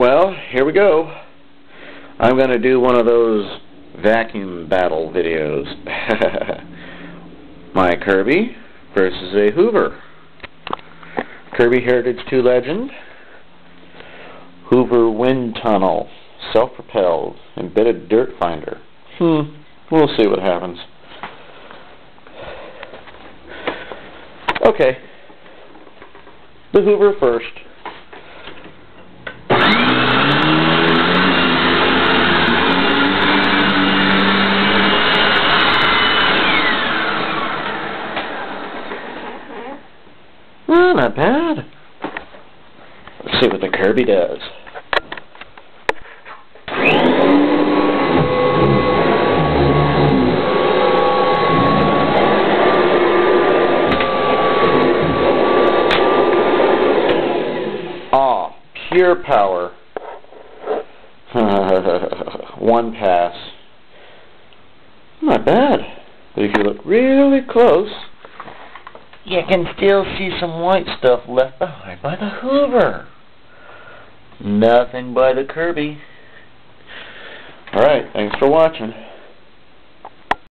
Well, here we go. I'm going to do one of those vacuum battle videos. My Kirby versus a Hoover. Kirby Heritage 2 Legend. Hoover Wind Tunnel. Self-propelled. Embedded dirt finder. We'll see what happens. Okay. The Hoover first. Oh, not bad. Let's see what the Kirby does. Ah, pure power. One pass. Not bad. But if you look really close, you can still see some white stuff left behind by the Hoover. Nothing by the Kirby. Alright, thanks for watching.